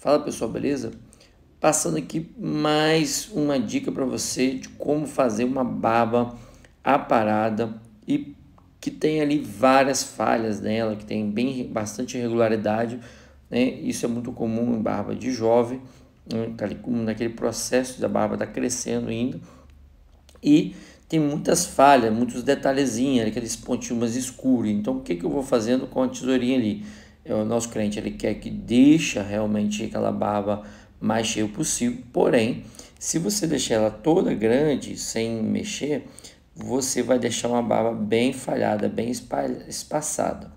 Fala pessoal, beleza? Passando aqui mais uma dica para você de como fazer uma barba aparada e que tem ali várias falhas nela, que tem bastante irregularidade, né? Isso é muito comum em barba de jovem, né? Tá ali como naquele processo da barba tá crescendo ainda e tem muitas falhas, muitos detalhezinhos, aqueles pontinhos mais escuros. Então, o que que eu vou fazendo com a tesourinha ali? O nosso cliente ele quer que deixa realmente aquela barba mais cheia possível, porém, se você deixar ela toda grande, sem mexer, você vai deixar uma barba bem falhada, bem espaçada.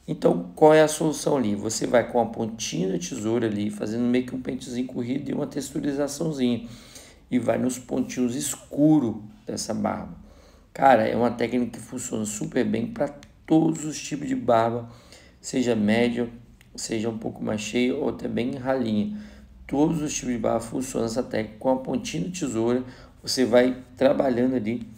Então, qual é a solução ali? Você vai com a pontinha da tesoura ali, fazendo meio que um pentezinho corrido e uma texturizaçãozinha e vai nos pontinhos escuros dessa barba. Cara, é uma técnica que funciona super bem para todos os tipos de barba, seja média, seja um pouco mais cheia ou até bem ralinha. Todos os tipos de barba funcionam essa técnica com a pontinha de tesoura. Você vai trabalhando ali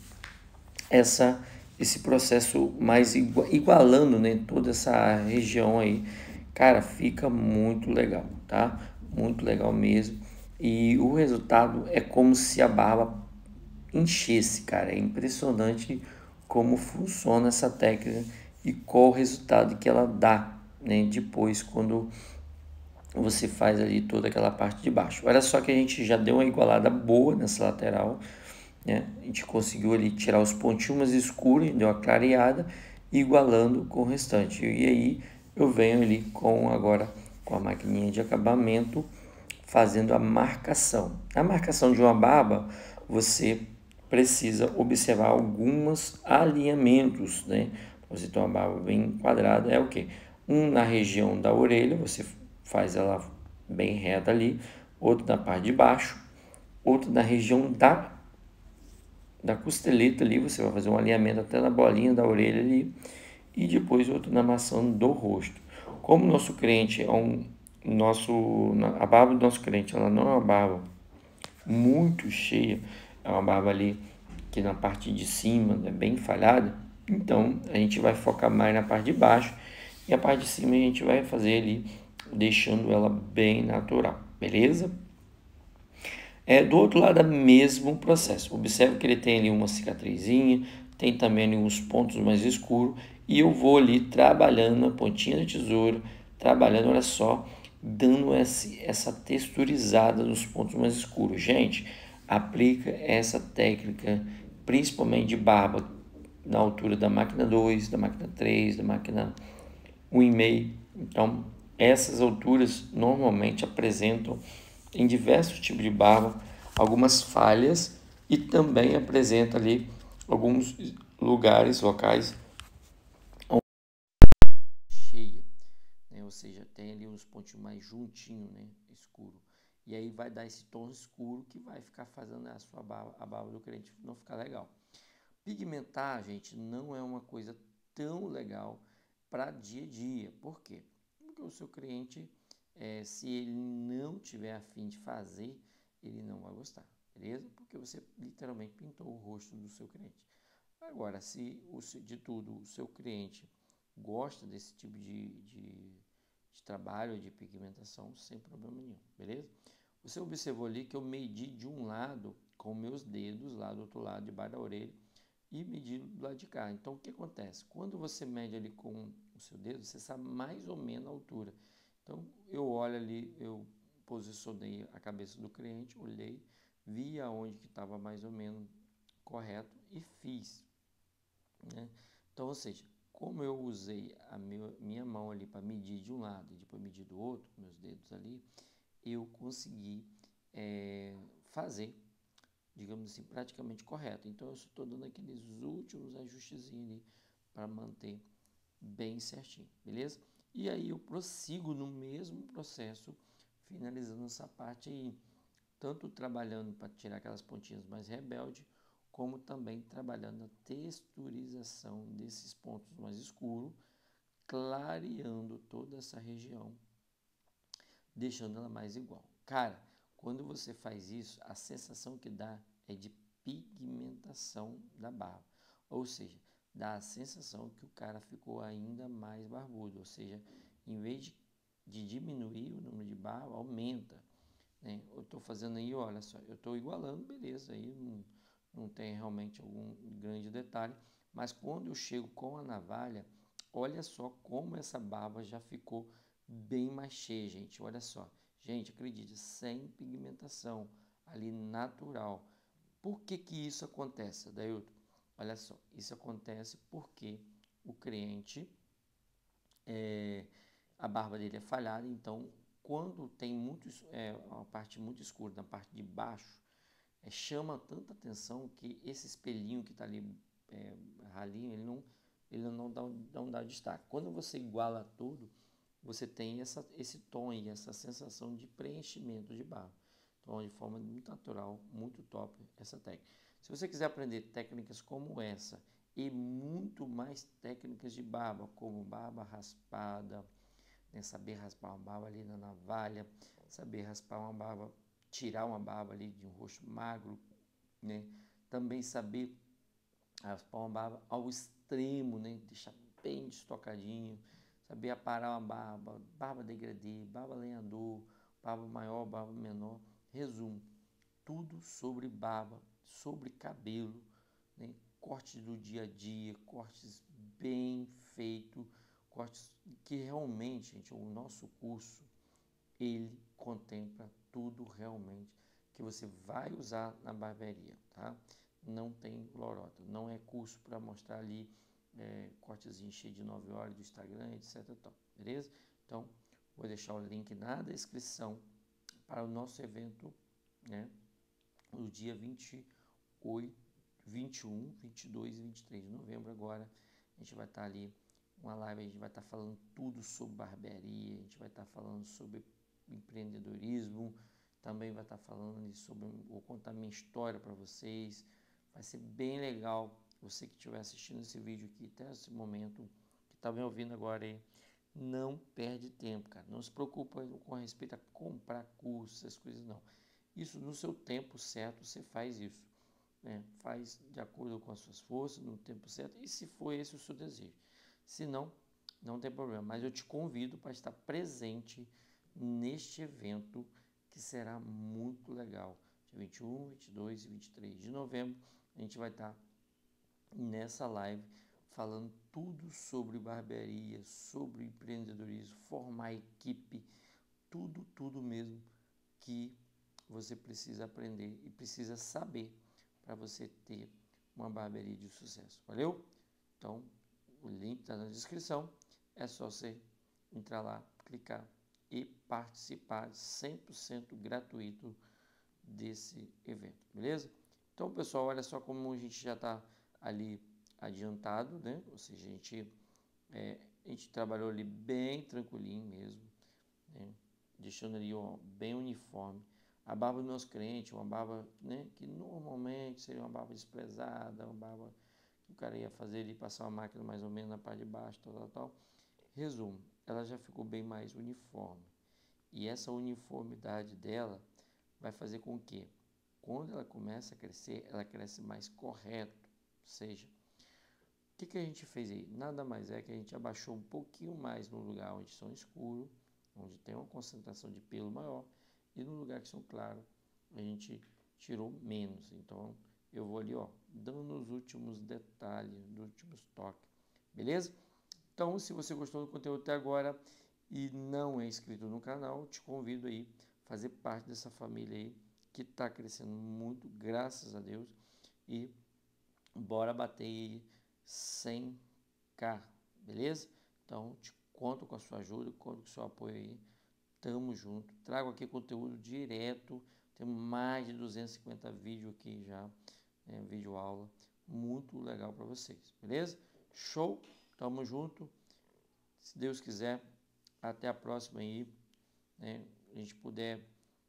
esse processo mais igualando, né, toda essa região aí. Cara, fica muito legal, tá? Muito legal mesmo. E o resultado é como se a barba enchesse, cara. É impressionante como funciona essa técnica e qual o resultado que ela dá, né, depois quando você faz ali toda aquela parte de baixo. Olha só que a gente já deu uma igualada boa nessa lateral, né? A gente conseguiu ali tirar os pontinhos mais escuros, deu uma clareada, igualando com o restante. E aí eu venho ali com agora com a maquininha de acabamento fazendo a marcação. A marcação de uma barba, você precisa observar alguns alinhamentos, né? Você tem uma barba bem quadrada, é o que? Um na região da orelha, você faz ela bem reta ali, outro na parte de baixo, outro na região da costeleta ali, você vai fazer um alinhamento até na bolinha da orelha ali, e depois outro na maçã do rosto. Como o nosso crente é a barba do nosso crente, ela não é uma barba muito cheia, é uma barba ali que na parte de cima é bem falhada, então a gente vai focar mais na parte de baixo e a parte de cima a gente vai fazer ali deixando ela bem natural, beleza? Do outro lado é o mesmo processo. Observe que ele tem ali uma cicatrizinha, tem também ali uns pontos mais escuros e eu vou ali trabalhando na pontinha da tesoura, trabalhando, olha só, dando essa texturizada nos pontos mais escuros. Gente, aplica essa técnica principalmente de barba na altura da máquina 2, da máquina 3, da máquina 1,5. Então, essas alturas normalmente apresentam em diversos tipos de barba algumas falhas e também apresenta ali alguns locais cheia, né? Ou seja, tem ali uns pontinhos mais juntinho, né? Escuro. E aí vai dar esse tom escuro que vai ficar fazendo a barba do crente não ficar legal. Pigmentar, gente, não é uma coisa tão legal para dia a dia. Por quê? Porque o seu cliente, se ele não tiver a fim de fazer, ele não vai gostar, beleza? Porque você literalmente pintou o rosto do seu cliente. Agora, se de tudo o seu cliente gosta desse tipo de trabalho, de pigmentação, sem problema nenhum, beleza? Você observou ali que eu medi de um lado com meus dedos, lá do outro lado, debaixo da orelha, e medir do lado de cá. Então, o que acontece? Quando você mede ali com o seu dedo, você sabe mais ou menos a altura. Então, eu olho ali, eu posicionei a cabeça do cliente, olhei, vi aonde que estava mais ou menos correto e fiz, né? Então, ou seja, como eu usei a minha mão ali para medir de um lado e depois medir do outro, meus dedos ali, eu consegui fazer, digamos assim, praticamente correto. Então, eu estou dando aqueles últimos ajustezinhos ali para manter bem certinho, beleza? E aí eu prossigo no mesmo processo, finalizando essa parte aí, tanto trabalhando para tirar aquelas pontinhas mais rebeldes, como também trabalhando a texturização desses pontos mais escuros, clareando toda essa região, deixando ela mais igual. Cara, quando você faz isso, a sensação que dá é de pigmentação da barba, ou seja, dá a sensação que o cara ficou ainda mais barbudo, ou seja, em vez de diminuir o número barba, aumenta, né? Eu estou fazendo aí, olha só, eu estou igualando, beleza, aí não tem realmente algum grande detalhe, mas quando eu chego com a navalha, olha só como essa barba já ficou bem mais cheia, gente, olha só. Gente, acredite, sem pigmentação, ali natural. Por que que isso acontece, Dailton? Olha só, isso acontece porque o cliente, a barba dele é falhada, então quando tem muito, uma parte muito escura na parte de baixo, chama tanta atenção que esse espelhinho que está ali, ralinho, ele não dá destaque. Quando você iguala tudo, você tem esse tom e essa sensação de preenchimento de barba. Então, de forma muito natural, muito top essa técnica. Se você quiser aprender técnicas como essa e muito mais técnicas de barba, como barba raspada, né, saber raspar uma barba ali na navalha, saber raspar uma barba, tirar uma barba ali de um rosto magro, né? Também saber raspar uma barba ao extremo, né? Deixar bem destocadinho, saber aparar uma barba, barba degradê, barba lenhador, barba maior, barba menor. Resumo, tudo sobre barba, sobre cabelo, né? Cortes do dia a dia, cortes bem feitos, cortes que realmente, gente, o nosso curso, ele contempla tudo realmente que você vai usar na barbearia, tá? Não tem lorota, não é curso para mostrar ali cortezinho cheio de 9 horas do Instagram, etc. Tal, beleza? Então, vou deixar o link na descrição para o nosso evento, né? No dia 28, 21, 22 e 23 de novembro agora, a gente vai estar ali, uma live, a gente vai estar falando tudo sobre barbearia, a gente vai estar falando sobre empreendedorismo, também vai estar falando sobre, vou contar minha história para vocês, vai ser bem legal, você que estiver assistindo esse vídeo aqui até esse momento, que está me ouvindo agora aí, não perde tempo, cara, não se preocupa com respeito a comprar cursos, essas coisas não. Isso no seu tempo certo você faz isso, né? Faz de acordo com as suas forças, no tempo certo, e se for esse o seu desejo. Se não, não tem problema. Mas eu te convido para estar presente neste evento que será muito legal. Dia 21, 22 e 23 de novembro, a gente vai estar nessa live falando tudo sobre barbearia, sobre empreendedorismo, formar equipe, tudo mesmo que você precisa aprender e precisa saber para você ter uma barbearia de sucesso. Valeu? Então, o link está na descrição. É só você entrar lá, clicar e participar 100% gratuito desse evento, beleza? Então, pessoal, olha só como a gente já está ali adiantado, né? Ou seja, a gente trabalhou ali bem tranquilinho mesmo, né? Deixando ali ó, bem uniforme. A barba dos meus clientes, uma barba, né, que normalmente seria uma barba desprezada, uma barba que o cara ia fazer ali, passar uma máquina mais ou menos na parte de baixo, tal. Resumo, ela já ficou bem mais uniforme. E essa uniformidade dela vai fazer com que, quando ela começa a crescer, ela cresce mais correto. Ou seja, o que a gente fez aí? Nada mais é que a gente abaixou um pouquinho mais no lugar onde são escuros, onde tem uma concentração de pelo maior, e no lugar que são claros, a gente tirou menos. Então, eu vou ali, ó, dando os últimos detalhes, os últimos toques, beleza? Então, se você gostou do conteúdo até agora e não é inscrito no canal, te convido aí a fazer parte dessa família aí, que está crescendo muito, graças a Deus, e bora bater aí 100k, beleza? Então, te conto com a sua ajuda, conto com o seu apoio aí. Tamo junto. Trago aqui conteúdo direto. Temos mais de 250 vídeos aqui já, vídeo aula. Muito legal para vocês, beleza? Show? Tamo junto. Se Deus quiser, até a próxima aí, né? A gente puder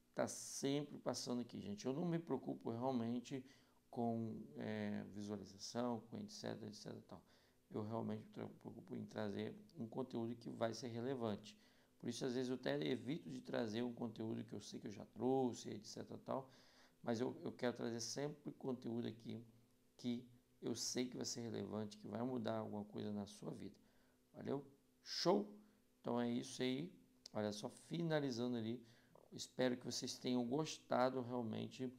estar sempre passando aqui, gente. Eu não me preocupo realmente com visualização, com etc, tal. Eu realmente me preocupo em trazer um conteúdo que vai ser relevante. Por isso, às vezes, eu até evito de trazer um conteúdo que eu sei que eu já trouxe, etc, tal. Mas eu quero trazer sempre conteúdo aqui que eu sei que vai ser relevante, que vai mudar alguma coisa na sua vida. Valeu? Show? Então é isso aí. Olha só, finalizando ali, espero que vocês tenham gostado realmente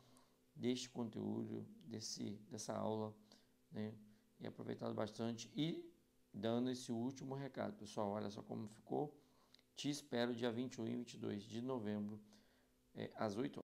deste conteúdo, dessa aula, né? E aproveitado bastante e dando esse último recado, pessoal. Olha só como ficou. Te espero dia 21 e 22 de novembro, às 8 horas.